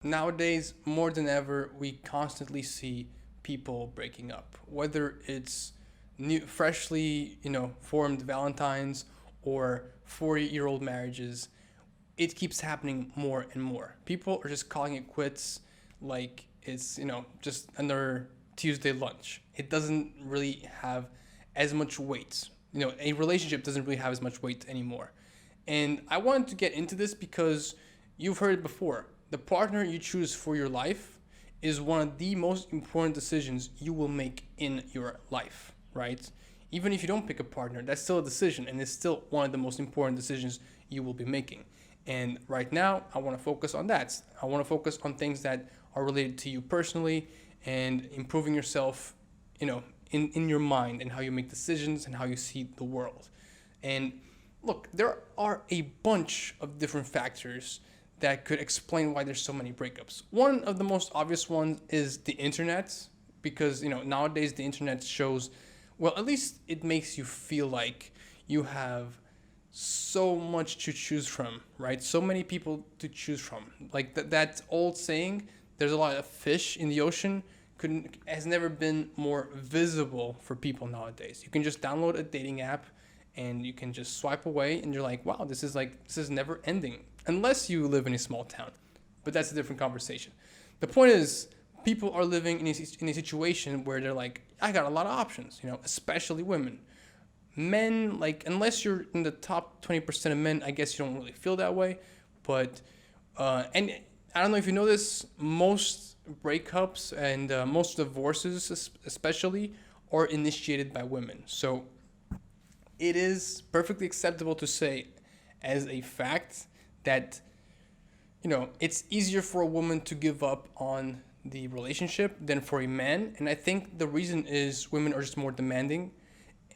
Nowadays, more than ever, we constantly see people breaking up, whether it's freshly, formed Valentines or 40-year-old marriages. It keeps happening more and more. People are just calling it quits like it's, just another Tuesday lunch. It doesn't really have as much weight. A relationship doesn't really have as much weight anymore. And I wanted to get into this because you've heard it before. The partner you choose for your life is one of the most important decisions you will make in your life, right? Even if you don't pick a partner, that's still a decision, and it's still one of the most important decisions you will be making. And right now, I want to focus on that. I want to focus on things that are related to you personally and improving yourself, in your mind and how you make decisions and how you see the world. And look, there are a bunch of different factors that could explain why there's so many breakups. One of the most obvious ones is the internet, because nowadays the internet shows, well, at least it makes you feel like you have so much to choose from, right? So many people to choose from. Like that old saying, there's a lot of fish in the ocean, couldn't has never been more visible for people nowadays. You can just download a dating app and you can just swipe away and you're like, wow, this is never ending, unless you live in a small town, but that's a different conversation. The point is, people are living in a situation where they're like, I got a lot of options, especially women. Men, like, unless you're in the top 20% of men, I guess you don't really feel that way. But and I don't know if you know this, most breakups and most divorces especially are initiated by women. So it is perfectly acceptable to say, as a fact, that it's easier for a woman to give up on the relationship than for a man. And I think the reason is women are just more demanding.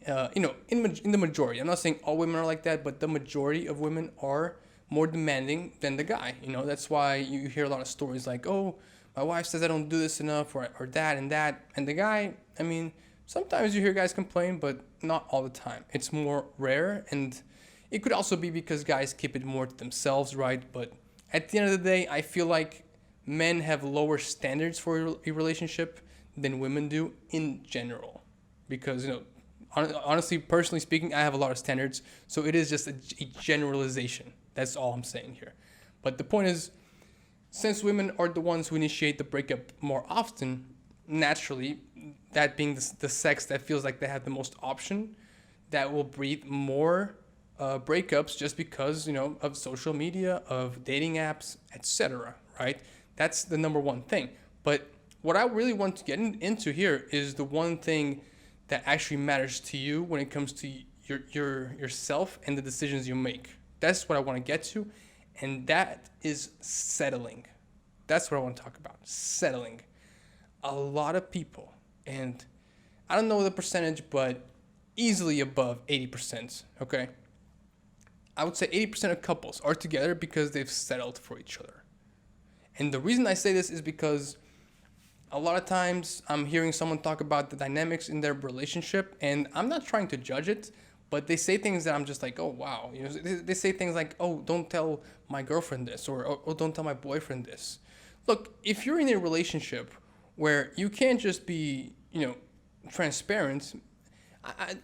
In the majority, I'm not saying all women are like that, but the majority of women are more demanding than the guy. That's why you hear a lot of stories like, oh, my wife says I don't do this enough, or that and that. And the guy, I mean, sometimes you hear guys complain, but not all the time. It's more rare, and it could also be because guys keep it more to themselves, right? But at the end of the day, I feel like men have lower standards for a relationship than women do in general. Because, honestly, personally speaking, I have a lot of standards. So it is just a generalization. That's all I'm saying here. But the point is, since women are the ones who initiate the breakup more often, naturally, that being the sex that feels like they have the most option, that will breed more breakups just because of social media, of dating apps, etc. Right? That's the number one thing. But what I really want to get into here is the one thing that actually matters to you when it comes to yourself and the decisions you make. That's what I want to get to, and that is settling. That's what I want to talk about. Settling. A lot of people, and I don't know the percentage, but easily above 80%, okay? I would say 80% of couples are together because they've settled for each other. And the reason I say this is because a lot of times I'm hearing someone talk about the dynamics in their relationship, and I'm not trying to judge it, but they say things that I'm just like, oh, wow. They say things like, oh, don't tell my girlfriend this, or oh, don't tell my boyfriend this. Look, if you're in a relationship where you can't just be, transparent,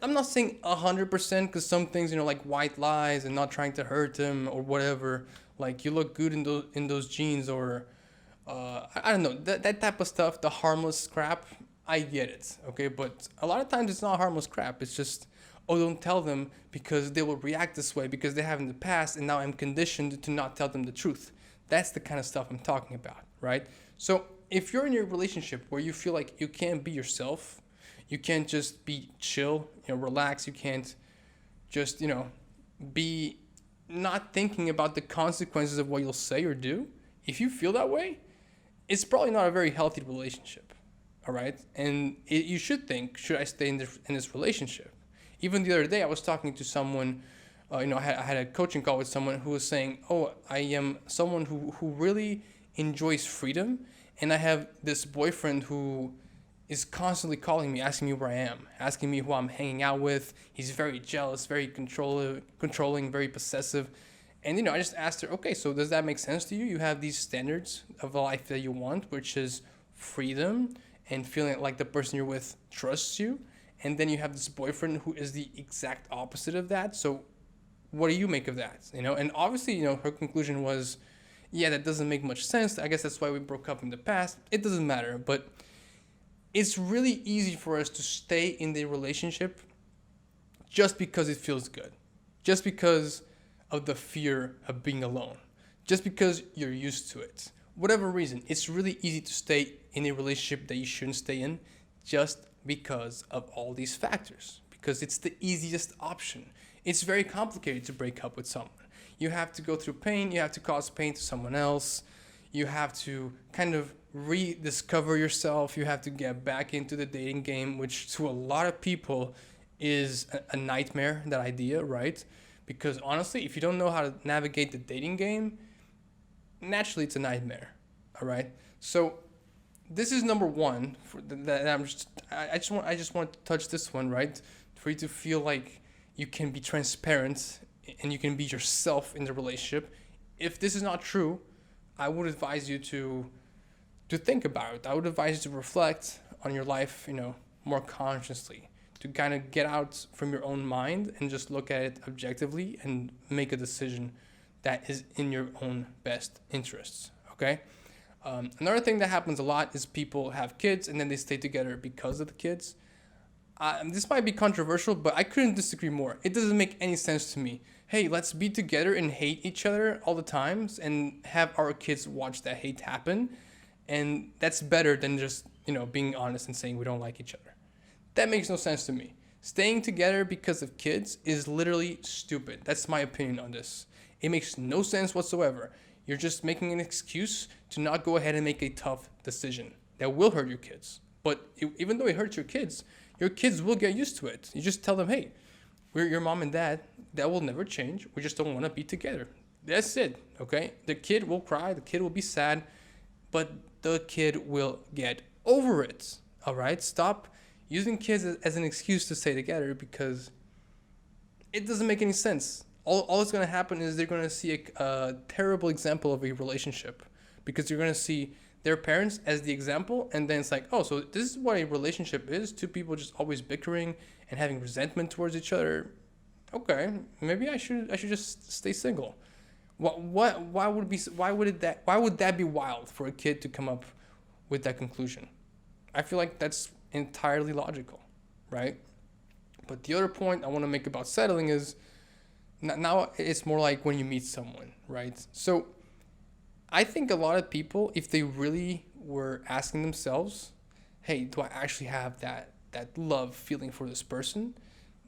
I'm not saying 100% because some things, like white lies and not trying to hurt them or whatever, like you look good in those jeans, or I don't know, that type of stuff, the harmless crap, I get it, okay? But a lot of times it's not harmless crap. It's just, oh, don't tell them because they will react this way because they have in the past, and now I'm conditioned to not tell them the truth. That's the kind of stuff I'm talking about, right? So if you're in a relationship where you feel like you can't be yourself, you can't just be chill, relax, you can't just, be not thinking about the consequences of what you'll say or do, if you feel that way, it's probably not a very healthy relationship, all right? And you should think, should I stay in this relationship? Even the other day, I was talking to someone, I had a coaching call with someone who was saying, oh, I am someone who really enjoys freedom, and I have this boyfriend who is constantly calling me, asking me where I am, asking me who I'm hanging out with. He's very jealous, very controlling, very possessive. And I just asked her, okay, so does that make sense to you? You have these standards of a life that you want, which is freedom and feeling like the person you're with trusts you. And then you have this boyfriend who is the exact opposite of that. So what do you make of that? And obviously, her conclusion was, yeah, that doesn't make much sense. I guess that's why we broke up in the past. It doesn't matter. But it's really easy for us to stay in the relationship just because it feels good, just because of the fear of being alone, just because you're used to it. Whatever reason, it's really easy to stay in a relationship that you shouldn't stay in just because of all these factors, because it's the easiest option. It's very complicated to break up with someone. You have to go through pain, you have to cause pain to someone else, you have to kind of rediscover yourself, you have to get back into the dating game, which to a lot of people is a nightmare, that idea, right? Because honestly, if you don't know how to navigate the dating game, naturally it's a nightmare, all right? So this is number one that I just want to touch this one, right? For you to feel like you can be transparent and you can be yourself in the relationship. If this is not true, I would advise you to think about it. I would advise you to reflect on your life, more consciously, to kind of get out from your own mind and just look at it objectively and make a decision that is in your own best interests, okay? Another thing that happens a lot is people have kids and then they stay together because of the kids. This might be controversial, but I couldn't disagree more. It doesn't make any sense to me. Hey, let's be together and hate each other all the times and have our kids watch that hate happen. And that's better than just, being honest and saying we don't like each other. That makes no sense to me. Staying together because of kids is literally stupid. That's my opinion on this. It makes no sense whatsoever. You're just making an excuse to not go ahead and make a tough decision that will hurt your kids. But even though it hurts your kids will get used to it. You just tell them, hey, we're your mom and dad. That will never change. We just don't want to be together. That's it, okay? The kid will cry. The kid will be sad. But the kid will get over it, all right? Stop using kids as an excuse to stay together, because it doesn't make any sense. All that's going to happen is they're going to see a terrible example of a relationship, because you're going to see their parents as the example, and then it's like, oh, so this is what a relationship is: two people just always bickering and having resentment towards each other. Okay, maybe I should just stay single. Why would that be wild for a kid to come up with that conclusion? I feel like that's entirely logical, right? But the other point I want to make about settling is now it's more like when you meet someone, right? So I think a lot of people, if they really were asking themselves, hey, do I actually have that love feeling for this person?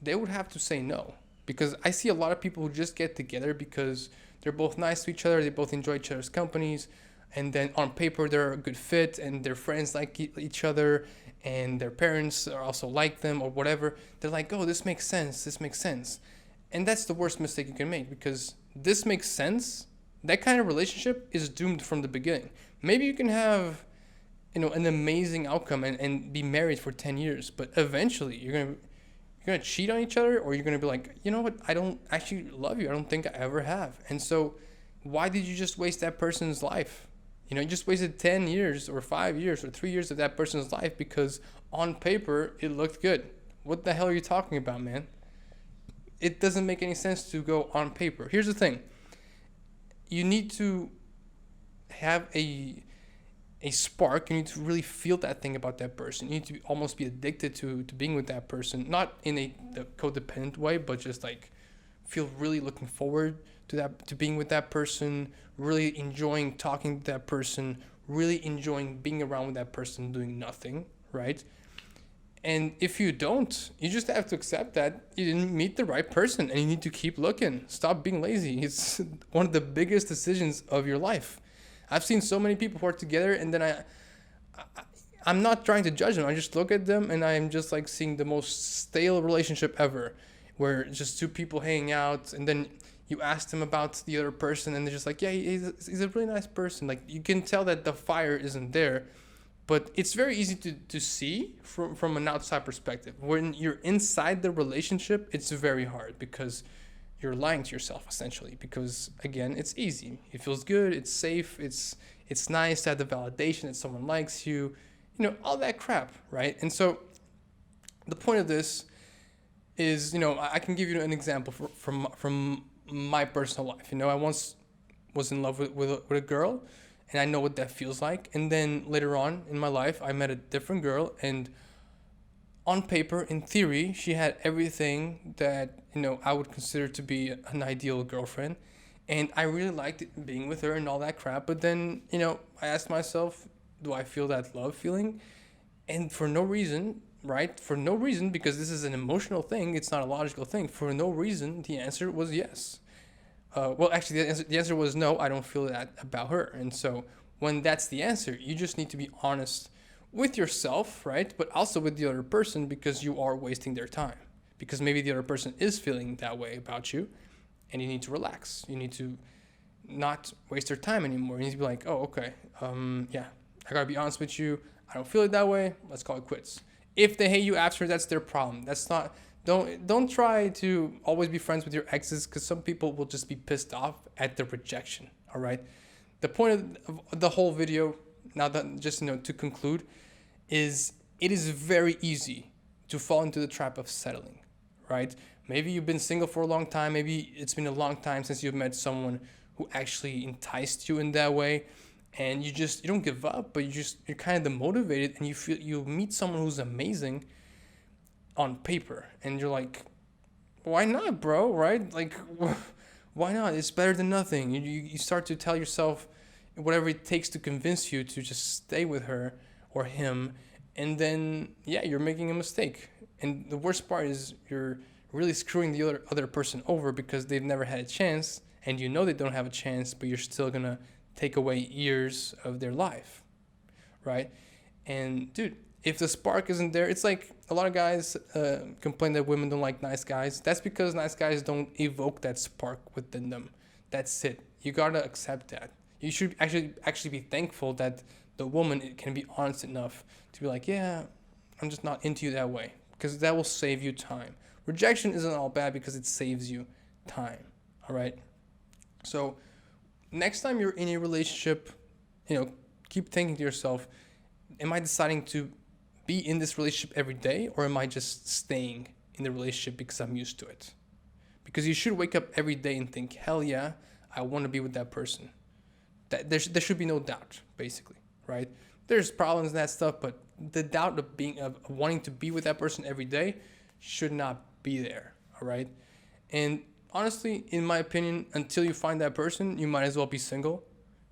They would have to say no. Because I see a lot of people who just get together because they're both nice to each other, they both enjoy each other's companies, and then on paper they're a good fit and their friends like each other and their parents are also like them or whatever. They're like, oh, this makes sense. And that's the worst mistake you can make, because this makes sense. That kind of relationship is doomed from the beginning. Maybe you can have, an amazing outcome and be married for 10 years, but eventually you're gonna cheat on each other, or you're gonna be like, you know what, I don't actually love you. I don't think I ever have. And so why did you just waste that person's life? You just wasted 10 years or 5 years or 3 years of that person's life because on paper it looked good. What the hell are you talking about, man? It doesn't make any sense to go on paper. Here's the thing. You need to have a spark. You need to really feel that thing about that person. You need to almost be addicted to being with that person, not in a codependent way, but just like feel really looking forward to being with that person, really enjoying talking to that person, really enjoying being around with that person doing nothing, right? And if you don't, you just have to accept that you didn't meet the right person and you need to keep looking. Stop being lazy. It's one of the biggest decisions of your life. I've seen so many people who are together, and then I'm not trying to judge them. I just look at them and I'm just like seeing the most stale relationship ever, where it's just two people hanging out, and then you ask them about the other person and they're just like, yeah, he's a really nice person. Like, you can tell that the fire isn't there, but it's very easy to see from an outside perspective. When you're inside the relationship, it's very hard because you're lying to yourself essentially, because again, it's easy. It feels good. It's safe. It's nice to have the validation that someone likes you, all that crap, right? And so the point of this is, I can give you an example from my personal life. I once was in love with a girl, and I know what that feels like. And then later on in my life, I met a different girl, and on paper, in theory, she had everything that, I would consider to be an ideal girlfriend. And I really liked being with her and all that crap. But then, I asked myself, do I feel that love feeling? And for no reason, right? For no reason, because this is an emotional thing, it's not a logical thing. For no reason, the answer was yes. Well, actually, the answer was no, I don't feel that about her. And so when that's the answer, you just need to be honest with yourself, right? But also with the other person, because you are wasting their time. Because maybe the other person is feeling that way about you, and you need to relax. You need to not waste their time anymore. You need to be like, oh, okay, yeah, I gotta be honest with you. I don't feel it that way. Let's call it quits. If they hate you after, that's their problem. That's not. Don't try to always be friends with your exes, because some people will just be pissed off at the rejection. All right. The point of the whole video, now that just to conclude, is it is very easy to fall into the trap of settling, right? Maybe you've been single for a long time. Maybe it's been a long time since you've met someone who actually enticed you in that way, and you don't give up, but you're kind of demotivated, and you meet someone who's amazing on paper, and you're like, why not, bro? Right? Like, why not? It's better than nothing. You start to tell yourself whatever it takes to convince you to just stay with her or him, and then you're making a mistake. And the worst part is you're really screwing the other person over, because they've never had a chance, and they don't have a chance, but you're still gonna take away years of their life, right? And dude, if the spark isn't there, it's like a lot of guys complain that women don't like nice guys. That's because nice guys don't evoke that spark within them. That's it. You gotta accept that. You should actually be thankful that the woman can be honest enough to be like, yeah, I'm just not into you that way, because that will save you time. Rejection isn't all bad because it saves you time. All right. So next time you're in a relationship, keep thinking to yourself, am I deciding to be in this relationship every day, or am I just staying in the relationship because I'm used to it? Because you should wake up every day and think, hell yeah, I want to be with that person. That there should be no doubt, basically, right? There's problems and that stuff, but the doubt of wanting to be with that person every day should not be there, all right? And honestly, in my opinion, until you find that person, you might as well be single,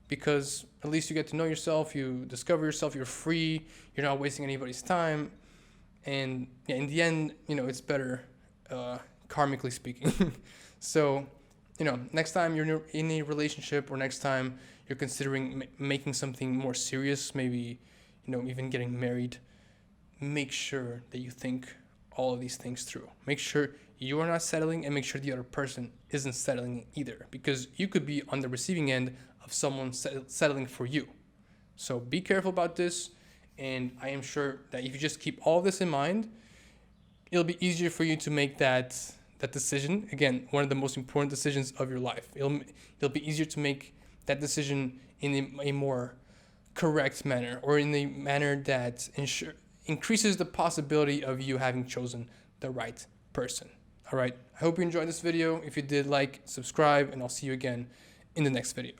because at least you get to know yourself, you discover yourself, you're free, you're not wasting anybody's time, and in the end, it's better, karmically speaking. So, next time you're in a relationship, or next time you're considering making something more serious, maybe, even getting married, make sure that you think all of these things through. Make sure you are not settling, and make sure the other person isn't settling either, because you could be on the receiving end of someone settling for you. So be careful about this, and I am sure that if you just keep all of this in mind, it'll be easier for you to make that decision. Again, one of the most important decisions of your life. It'll be easier to make that decision in a more correct manner, or in a manner that increases the possibility of you having chosen the right person. All right. I hope you enjoyed this video. If you did, like, subscribe, and I'll see you again in the next video.